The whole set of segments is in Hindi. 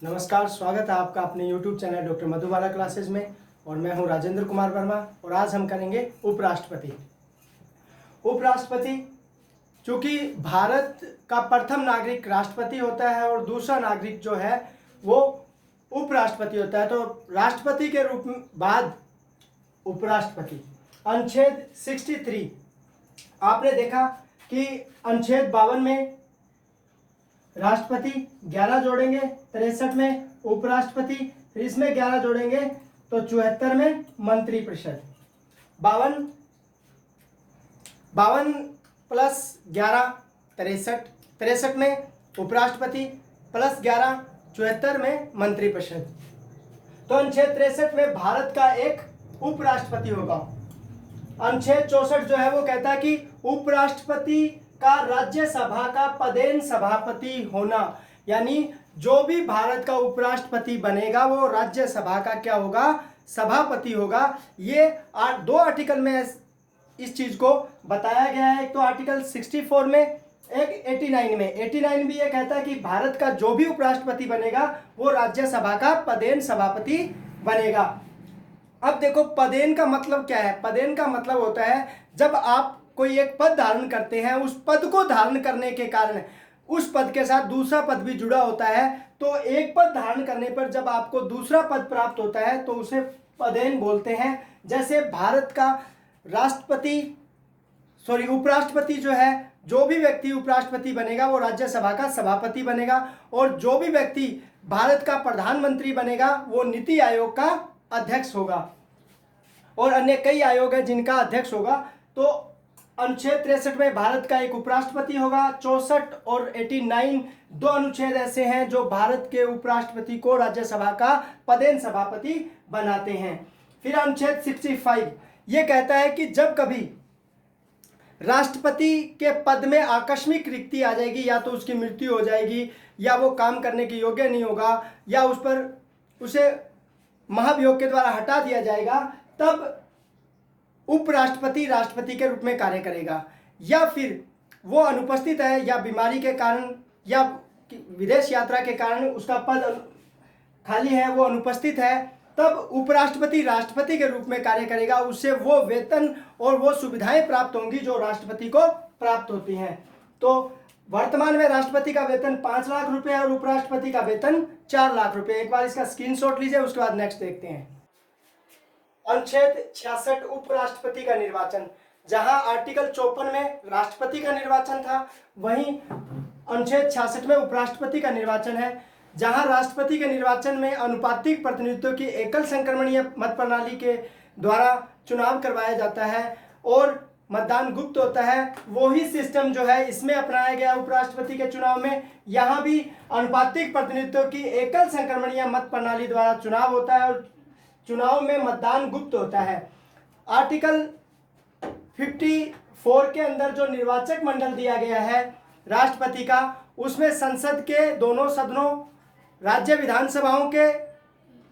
नमस्कार, स्वागत है आपका अपने YouTube channel doctor Madhubala classes में। और मैं हूं राजेंद्र कुमार वर्मा। और आज हम करेंगे उपराष्ट्रपति। उपराष्ट्रपति चूँकि भारत का प्रथम नागरिक राष्ट्रपति होता है और दूसरा नागरिक जो है वो उपराष्ट्रपति होता है, तो राष्ट्रपति के रूप में बाद उपराष्ट्रपति। अनुच्छेद 63 आपने देखा कि अनुच्छेद 52 में राष्ट्रपति 11 जोड़ेंगे, 63 में उपराष्ट्रपति, फिर इसमें 11 जोड़ेंगे तो 74 में मंत्रिपरिषद। 52 प्लस 11 63, 63 में उपराष्ट्रपति प्लस 11 74 में मंत्रिपरिषद। तो अनुच्छेद 63 में भारत का एक उपराष्ट्रपति होगा। अनुच्छेद 64 जो है वो कहता है कि उपराष्ट्रपति का राज्यसभा का पदेन सभापति होना, यानी जो भी भारत का उपराष्ट्रपति बनेगा वो राज्यसभा का क्या होगा, सभापति होगा। ये 2 आर्टिकल में इस चीज को बताया गया है। एक तो आर्टिकल 64 में, एक 89 में। 89 भी ये कहता है कि भारत का जो भी उपराष्ट्रपति बनेगा वो राज्यसभा का पदेन सभापति बनेगा। अब देखो पदेन का मतलब क्या है। पदेन का मतलब होता है जब आप कोई एक पद धारण करते हैं, उस पद को धारण करने के कारण उस पद के साथ दूसरा पद भी जुड़ा होता है। तो एक पद धारण करने पर जब आपको दूसरा पद प्राप्त होता है तो उसे पदेन बोलते हैं। जैसे भारत का उपराष्ट्रपति जो है, जो भी व्यक्ति उपराष्ट्रपति बनेगा वो राज्यसभा का सभापति बनेगा, और जो भी व्यक्ति भारत का प्रधानमंत्री बनेगा वो नीति आयोग का अध्यक्ष होगा, और अन्य कई आयोग है जिनका अध्यक्ष होगा। तो अनुच्छेद 63 में भारत का एक उपराष्ट्रपति होगा। 64 और 89 2 अनुच्छेद ऐसे हैं जो भारत के उपराष्ट्रपति को राज्यसभा का पदेन सभापति बनाते हैं। फिर अनुच्छेद 65 ये कहता है कि जब कभी राष्ट्रपति के पद में आकस्मिक रिक्ति आ जाएगी, या तो उसकी मृत्यु हो जाएगी, या वो काम करने के योग्य नहीं होगा, या उसे महाभियोग के द्वारा हटा दिया जाएगा, तब उपराष्ट्रपति राष्ट्रपति के रूप में कार्य करेगा। या फिर वो अनुपस्थित है, या बीमारी के कारण या विदेश यात्रा के कारण उसका पद खाली है, वो अनुपस्थित है, तब उपराष्ट्रपति राष्ट्रपति के रूप में कार्य करेगा। उससे वो वेतन और वो सुविधाएं प्राप्त होंगी जो राष्ट्रपति को प्राप्त होती हैं। तो वर्तमान में राष्ट्रपति का वेतन 5 लाख रुपए और उपराष्ट्रपति का वेतन 4 लाख रुपए। एक बार इसका स्क्रीनशॉट लीजिए, उसके बाद नेक्स्ट देखते हैं। अनुच्छेद 66 उपराष्ट्रपति का निर्वाचन। जहां आर्टिकल 54 में राष्ट्रपति का निर्वाचन था, वहीं अनुच्छेद 66 में उपराष्ट्रपति का निर्वाचन है। जहां राष्ट्रपति के निर्वाचन में अनुपातिक प्रतिनिधित्व की एकल संक्रमणीय मत प्रणाली के द्वारा चुनाव करवाया जाता है और मतदान गुप्त होता है, वही सिस्टम जो है इसमें अपनाया गया उपराष्ट्रपति के चुनाव में। यहाँ भी अनुपातिक प्रतिनिधित्व की एकल संक्रमणीय मत प्रणाली द्वारा चुनाव होता है और चुनाव में मतदान गुप्त होता है। आर्टिकल 54 के अंदर जो निर्वाचक मंडल दिया गया है राष्ट्रपति का, उसमें संसद के दोनों सदनों, राज्य विधानसभाओं के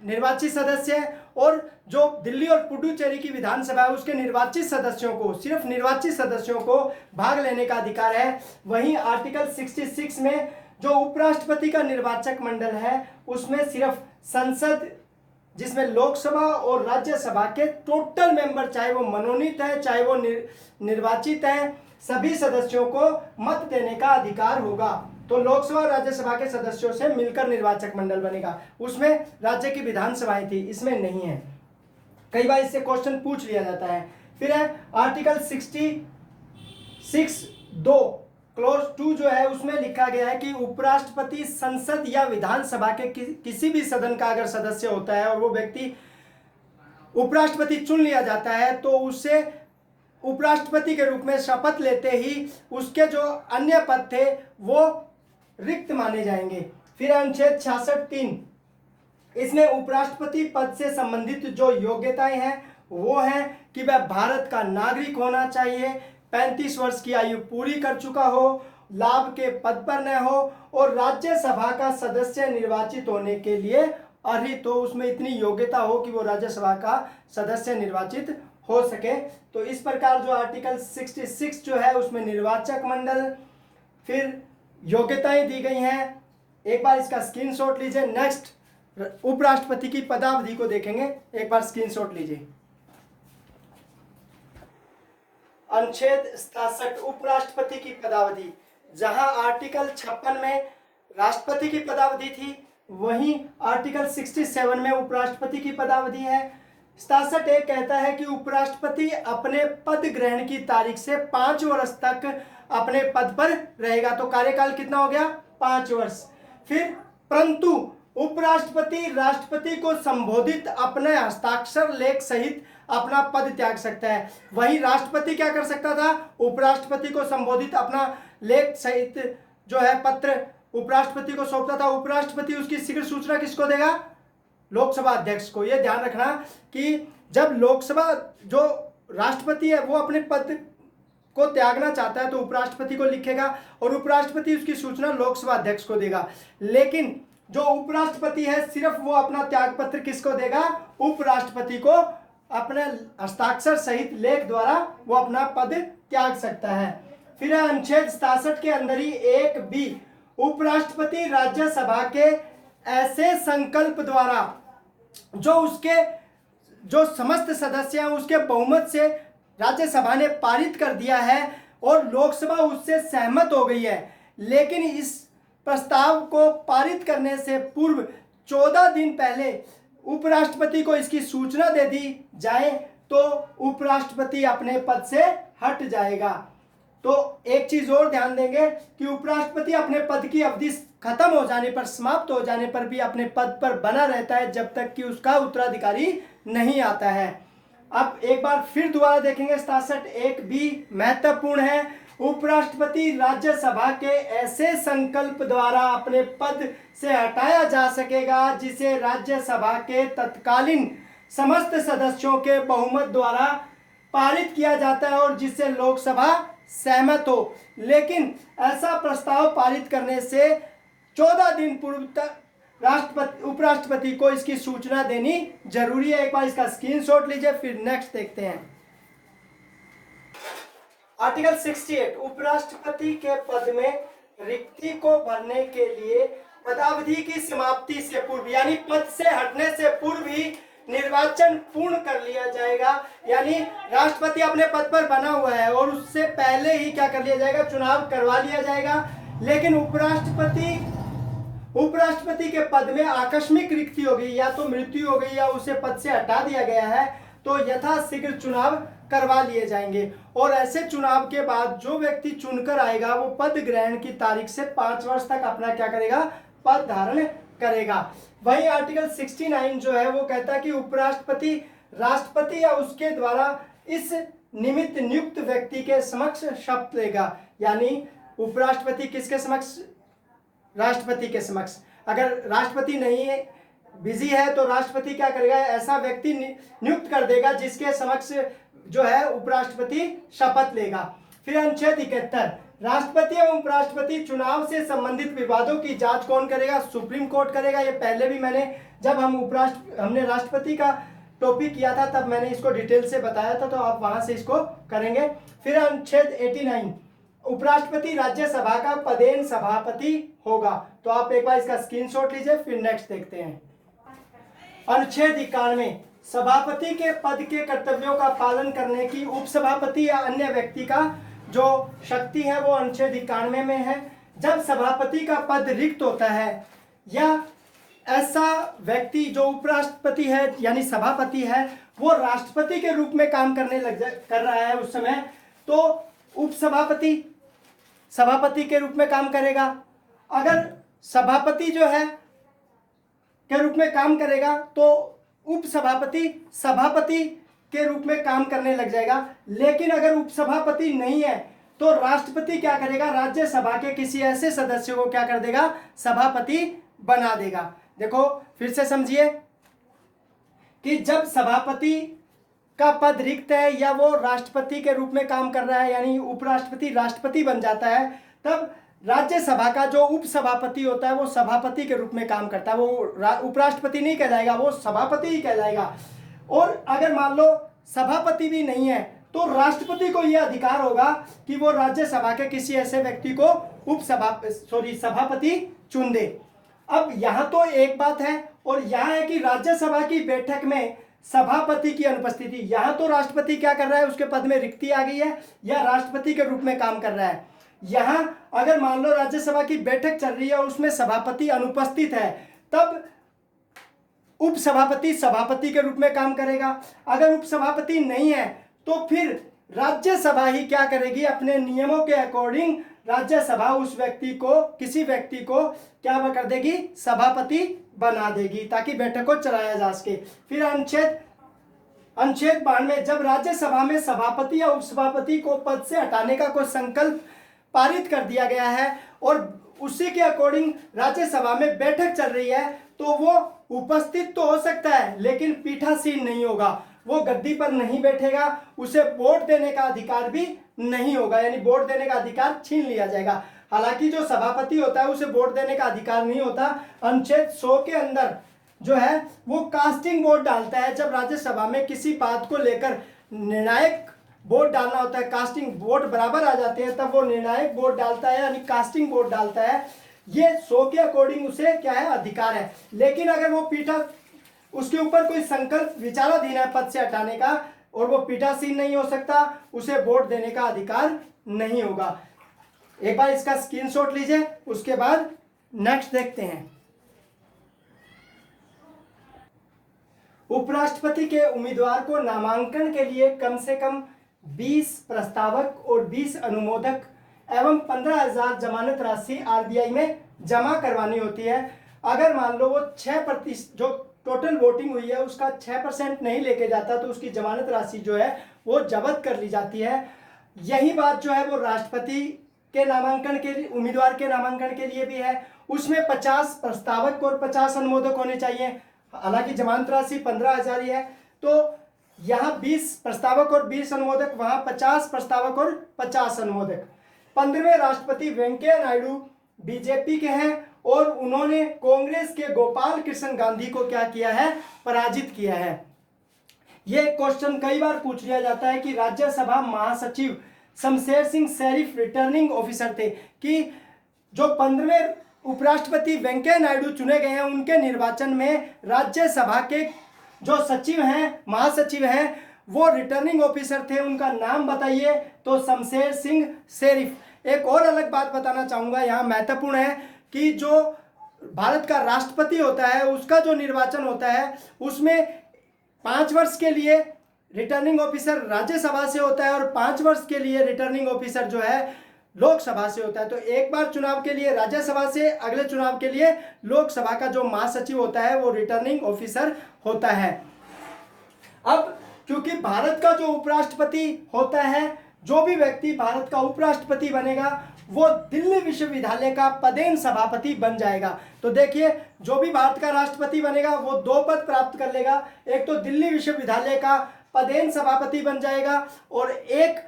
निर्वाचित सदस्य और जो दिल्ली और पुडुचेरी की विधानसभा है उसके निर्वाचित सदस्यों को, सिर्फ निर्वाचित सदस्यों को भाग लेने का अधिकार है। वहीं आर्टिकल 66 में जो उपराष्ट्रपति का निर्वाचक मंडल है उसमें सिर्फ संसद, जिसमें लोकसभा और राज्यसभा के टोटल मेंबर, चाहे वो मनोनीत है चाहे वो निर्वाचित है, सभी सदस्यों को मत देने का अधिकार होगा। तो लोकसभा और राज्यसभा के सदस्यों से मिलकर निर्वाचक मंडल बनेगा। उसमें राज्य की विधानसभाएं थी, इसमें नहीं है। कई बार इससे क्वेश्चन पूछ लिया जाता है। फिर है आर्टिकल 66 2 क्लोज 2 जो है उसमें लिखा गया है कि उपराष्ट्रपति संसद या विधानसभा के किसी भी सदन का अगर सदस्य होता है और वो व्यक्ति उपराष्ट्रपति चुन लिया जाता है तो उससे उपराष्ट्रपति के रूप में शपथ लेते ही उसके जो अन्य पद थे वो रिक्त माने जाएंगे। फिर अनुच्छेद 66(3) इसमें उपराष्ट्रपति पद से संबंधित जो योग्यताएं हैं वो है कि वह भारत का नागरिक होना चाहिए, 35 वर्ष की आयु पूरी कर चुका हो, लाभ के पद पर न हो, और राज्यसभा का सदस्य निर्वाचित होने के लिए अर्हित हो। उसमें इतनी योग्यता हो कि वो राज्यसभा का सदस्य निर्वाचित हो सके। तो इस प्रकार जो आर्टिकल 66 जो है उसमें निर्वाचक मंडल, फिर योग्यताएं दी गई हैं एक बार इसका स्क्रीनशॉट लीजिए। नेक्स्ट उपराष्ट्रपति की पदावधि को देखेंगे, एक बार स्क्रीनशॉट लीजिए। अनुच्छेद 67 उपराष्ट्रपति की पदावधि, जहां आर्टिकल 56 में राष्ट्रपति की पदावधि थी, वहीं आर्टिकल 67 में उपराष्ट्रपति की पदावधि है। 67 एक कहता है कि उपराष्ट्रपति अपने पद ग्रहण की तारीख से 5 वर्ष तक अपने पद पर रहेगा। तो कार्यकाल कितना हो गया? 5 वर्ष। फिर परंतु उपराष्ट्रपति राष्ट्रपति को संबोधित अपने हस्ताक्षर लेख सहित अपना पद त्याग सकता है। वही राष्ट्रपति क्या कर सकता था? उपराष्ट्रपति को संबोधित अपना लेख सहित जो है पत्र उपराष्ट्रपति को सौंपता था। उपराष्ट्रपति उसकी शीघ्र सूचना किसको देगा? लोकसभा अध्यक्ष को। यह ध्यान रखना कि जब लोकसभा जो राष्ट्रपति है वो अपने पद को त्यागना चाहता है तो उपराष्ट्रपति को लिखेगा और उपराष्ट्रपति उसकी सूचना लोकसभा अध्यक्ष को देगा। लेकिन जो उपराष्ट्रपति है सिर्फ वो अपना त्याग पत्र किसको देगा? उपराष्ट्रपति को अपने हस्ताक्षर सहित लेख द्वारा वो अपना पद त्याग सकता है। फिर अनुच्छेद 67 के अंदर ही 1B उपराष्ट्रपति राज्यसभा के ऐसे संकल्प द्वारा जो समस्त सदस्य हैं उसके बहुमत से राज्यसभा ने पारित कर दिया है और लोकसभा उससे सहमत हो गई है, लेकिन इस प्रस्ताव को पारित करने से पूर्व 14 दिन पहले उपराष्ट्रपति को इसकी सूचना दे दी जाए तो उपराष्ट्रपति अपने पद से हट जाएगा। तो एक चीज और ध्यान देंगे कि उपराष्ट्रपति अपने पद की अवधि खत्म हो जाने पर, समाप्त हो जाने पर भी अपने पद पर बना रहता है जब तक कि उसका उत्तराधिकारी नहीं आता है। अब एक बार फिर दोबारा देखेंगे 67 1B महत्वपूर्ण है। उपराष्ट्रपति राज्यसभा के ऐसे संकल्प द्वारा अपने पद से हटाया जा सकेगा जिसे राज्यसभा के तत्कालीन समस्त सदस्यों के बहुमत द्वारा पारित किया जाता है और जिससे लोकसभा सहमत हो। लेकिन ऐसा प्रस्ताव पारित करने से 14 दिन पूर्व तक उपराष्ट्रपति को इसकी सूचना देनी जरूरी है। एक बार इसका स्क्रीनशॉट लीजिए। फिर नेक्स्ट देखते हैं आर्टिकल 68 उपराष्ट्रपति के पद में रिक्ति को भरने के लिए पदावधि की समाप्ति से पूर्व यानी पद से हटने से पूर्व ही निर्वाचन पूर्ण कर लिया जाएगा। यानी राष्ट्रपति अपने पद पर बना हुआ है और उससे पहले ही क्या कर लिया जाएगा? चुनाव करवा लिया जाएगा। लेकिन उपराष्ट्रपति के पद में आकस्मिक रिक्ति हो गई, या तो मृत्यु हो गई या उसे पद से हटा दिया गया है, तो यथाशीघ्र चुनाव करवा लिए जाएंगे। और ऐसे चुनाव के बाद जो व्यक्ति चुनकर आएगा वो पद ग्रहण की तारीख से 5 वर्ष तक अपना क्या करेगा? पद धारण करेगा। वही आर्टिकल 69 जो है वो कहता है कि उपराष्ट्रपति राष्ट्रपति या उसके द्वारा इस निमित्त नियुक्त व्यक्ति के समक्ष शपथ लेगा। यानी उपराष्ट्रपति किसके समक्ष? राष्ट्रपति के समक्ष। अगर राष्ट्रपति नहीं है, बिजी है, तो राष्ट्रपति क्या करेगा? ऐसा व्यक्ति नियुक्त कर देगा जिसके समक्ष जो है उपराष्ट्रपति शपथ लेगा। फिर अनुच्छेद 71 राष्ट्रपति एवं उपराष्ट्रपति चुनाव से संबंधित विवादों की जांच कौन करेगा? सुप्रीम कोर्ट करेगा। ये पहले भी मैंने जब हमने राष्ट्रपति का टॉपिक किया था तब मैंने इसको डिटेल से बताया था, तो आप वहां से इसको करेंगे। फिर अनुच्छेद 89 उपराष्ट्रपति राज्यसभा का पदेन सभापति होगा। तो आप एक बार इसका स्क्रीनशॉट लीजिए। फिर नेक्स्ट देखते हैं अनुच्छेद 91 सभापति के पद के कर्तव्यों का पालन करने की उपसभापति या अन्य व्यक्ति का जो शक्ति है वो अनुच्छेद 91 में है। जब सभापति का पद रिक्त होता है या ऐसा व्यक्ति जो उपराष्ट्रपति है यानी सभापति है वो राष्ट्रपति के रूप में काम कर रहा है उस समय, तो उपसभापति सभापति के रूप में काम करेगा। अगर सभापति जो है के रूप में काम करेगा तो उपसभापति सभापति के रूप में काम करने लग जाएगा। लेकिन अगर उपसभापति नहीं है तो राष्ट्रपति क्या करेगा? राज्यसभा के किसी ऐसे सदस्य को क्या कर देगा? सभापति बना देगा। देखो फिर से समझिए कि जब सभापति का पद रिक्त है या वो राष्ट्रपति के रूप में काम कर रहा है यानी उपराष्ट्रपति राष्ट्रपति बन जाता है, तब राज्यसभा का जो उपसभापति होता है वो सभापति के रूप में काम करता है। वो उपराष्ट्रपति नहीं कहलाएगा, वो सभापति ही कहलाएगा। और अगर मान लो सभापति भी नहीं है तो राष्ट्रपति को यह अधिकार होगा कि वो राज्यसभा के किसी ऐसे व्यक्ति को सभापति चुन दे। अब यहाँ तो एक बात है, और यहाँ है कि राज्यसभा की बैठक में सभापति की अनुपस्थिति। यहाँ तो राष्ट्रपति क्या कर रहा है, उसके पद में रिक्ति आ गई है या राष्ट्रपति के रूप में काम कर रहा है। यहाँ अगर मान लो राज्यसभा की बैठक चल रही है और उसमें सभापति अनुपस्थित है, तब उपसभापति सभापति के रूप में काम करेगा। अगर उपसभापति नहीं है तो फिर राज्यसभा ही क्या करेगी, अपने नियमों के अकॉर्डिंग राज्यसभा उस व्यक्ति को, किसी व्यक्ति को क्या कर देगी, सभापति बना देगी, ताकि बैठक को चलाया जा सके। फिर अनुच्छेद 92, जब राज्यसभा में सभापति या उपसभापति को पद से हटाने का कोई संकल्प पारित कर दिया गया है और उसी के अकॉर्डिंग राज्यसभा में बैठक चल रही है, तो वो उपस्थित तो हो सकता है लेकिन पीठासीन नहीं होगा, वो गद्दी पर नहीं बैठेगा, उसे वोट देने का अधिकार भी नहीं होगा, यानी वोट देने का अधिकार छीन लिया जाएगा। हालांकि जो सभापति होता है उसे वोट देने का अधिकार नहीं होता। अनुच्छेद 100 के अंदर जो है वो कास्टिंग वोट डालता है। जब राज्यसभा में किसी बात को लेकर निर्णायक वोट डालना होता है, कास्टिंग वोट बराबर आ जाते हैं, तब वो निर्णायक वोट डालता है, यानी कास्टिंग वोट डालता है। ये 100 के अकॉर्डिंग उसे क्या है, अधिकार है। लेकिन अगर वो उसके ऊपर कोई संकल्प विचाराधीन है पद से हटाने का और वो पीठासीन नहीं हो सकता, उसे वोट देने का अधिकार नहीं होगा। एक बार इसका स्क्रीनशॉट लीजिए, उसके बाद नेक्स्ट देखते हैं। उपराष्ट्रपति के उम्मीदवार को नामांकन के लिए कम से कम 20 प्रस्तावक और 20 अनुमोदक एवं 15,000 जमानत राशि आरबीआई में जमा करवानी होती है। अगर मान लो वो 6% जो टोटल वोटिंग हुई है उसका 6% नहीं लेके जाता, तो उसकी जमानत राशि जो है वो जब्त कर ली जाती है। यही बात जो है वो राष्ट्रपति के नामांकन के लिए, उम्मीदवार के नामांकन के लिए भी है। उसमें 50 प्रस्तावक और 50 अनुमोदक होने चाहिए। हालांकि जमानत राशि 15,000 ही है, तो यहाँ 20 प्रस्तावक और 20 अनुमोदक, वहाँ 50 प्रस्तावक और 50 अनुमोदक। 15वें राष्ट्रपति वेंकैया नायडू बीजेपी के हैं और उन्होंने कांग्रेस के गोपाल कृष्ण गांधी को क्या किया है, पराजित किया है। ये क्वेश्चन कई बार पूछ लिया जाता है कि राज्यसभा महासचिव Shamsher Singh sheriff returning officer थे, कि जो 15वें उपराष्ट्रपति वेंकैया नायडू चुने गए हैं उनके निर्वाचन में राज्यसभा के जो सचिव हैं, महासचिव हैं, वो रिटर्निंग ऑफिसर थे, उनका नाम बताइए, तो शमशेर सिंह शेरिफ। एक और अलग बात बताना चाहूँगा, यहाँ महत्वपूर्ण है कि जो भारत का राष्ट्रपति होता है उसका जो निर्वाचन होता है उसमें 5 वर्ष के लिए रिटर्निंग ऑफिसर राज्यसभा से होता है और 5 वर्ष के लिए रिटर्निंग ऑफिसर जो है लोकसभा से होता है। तो एक बार चुनाव के लिए राज्यसभा से, अगले चुनाव के लिए लोकसभा का जो महासचिव होता है वो रिटर्निंग ऑफिसर होता है। अब क्योंकि भारत का जो उपराष्ट्रपति होता है, जो भी व्यक्ति भारत का उपराष्ट्रपति बनेगा वो दिल्ली विश्वविद्यालय का पदेन सभापति बन जाएगा। तो देखिए, जो भी भारत का राष्ट्रपति बनेगा वो 2 पद प्राप्त कर लेगा, एक तो दिल्ली विश्वविद्यालय का पदेन सभापति बन जाएगा और एक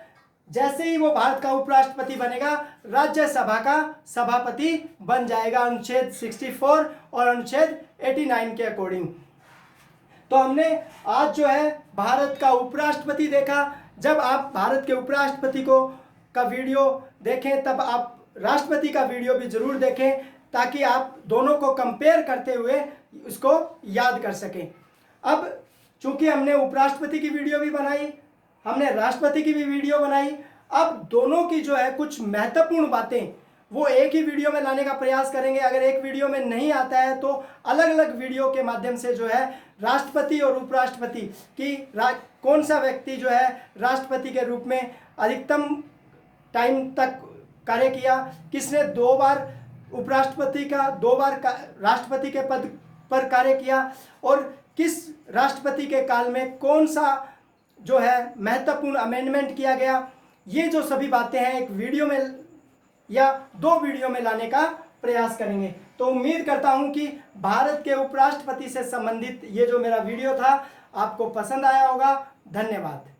जैसे ही वो भारत का उपराष्ट्रपति बनेगा राज्यसभा का सभापति बन जाएगा, अनुच्छेद 64 और अनुच्छेद 89 के अकॉर्डिंग। तो हमने आज जो है भारत का उपराष्ट्रपति देखा। जब आप भारत के उपराष्ट्रपति का वीडियो देखें तब आप राष्ट्रपति का वीडियो भी जरूर देखें, ताकि आप दोनों को कंपेयर करते हुए इसको याद कर सकें। अब चूंकि हमने उपराष्ट्रपति की वीडियो भी बनाई, हमने राष्ट्रपति की भी वीडियो बनाई, अब दोनों की जो है कुछ महत्वपूर्ण बातें वो एक ही वीडियो में लाने का प्रयास करेंगे। अगर एक वीडियो में नहीं आता है तो अलग अलग वीडियो के माध्यम से जो है राष्ट्रपति और उपराष्ट्रपति की कौन सा व्यक्ति जो है राष्ट्रपति के रूप में अधिकतम टाइम तक कार्य किया, किसने 2 बार उपराष्ट्रपति का 2 बार राष्ट्रपति के पद पर कार्य किया और किस राष्ट्रपति के काल में कौन सा जो है महत्वपूर्ण अमेंडमेंट किया गया, ये जो सभी बातें हैं एक वीडियो में या 2 वीडियो में लाने का प्रयास करेंगे। तो उम्मीद करता हूं कि भारत के उपराष्ट्रपति से संबंधित ये जो मेरा वीडियो था आपको पसंद आया होगा। धन्यवाद।